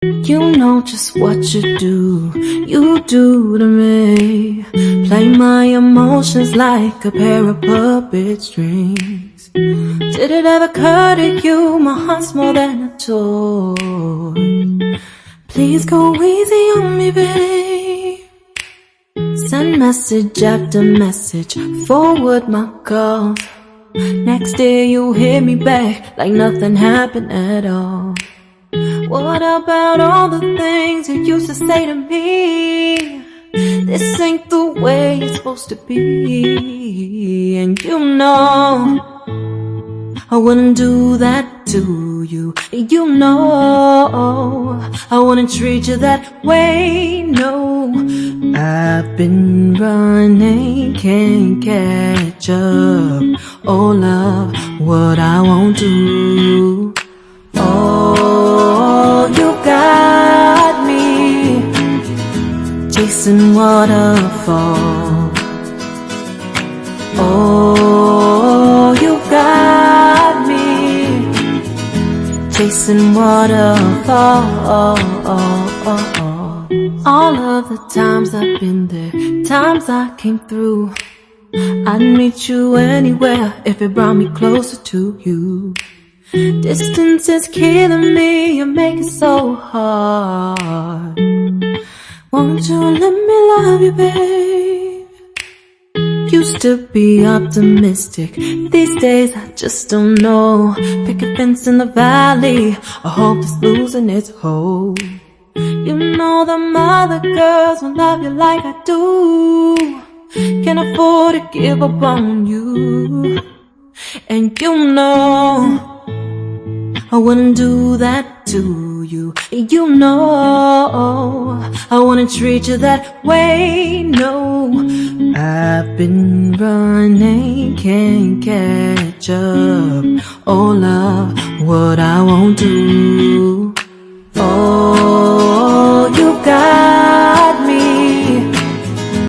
You know just what you do to me. Play my emotions like a pair of puppet strings. Did it ever occur to you my heart's more than a toy? Please go easy on me, babe. Send message after message, forward my calls. Next day you hit me back like nothing happened at all. What about all the things you used to say to me? This ain't the way it's supposed to be. And you know I wouldn't do that to you. You know I wouldn't treat you that way, no. I've been running, can't catch up. Oh love, what I won't do. Oh, you got me chasing waterfalls. Oh, you got me chasing waterfalls. All of the times I've been there, times I came through, I'd meet you anywhere if it brought me closer to you. Distance is killing me, you make it so hard. Won't you let me love you, babe? Used to be optimistic, these days I just don't know. Pick a fence in the valley, I hope it's losing its hold. You know them other girls won't love you like I do. Can't afford to give up on you. And you know I wouldn't do that to you. You know I wouldn't treat you that way, no. I've been running, can't catch up. Oh love, what I won't do.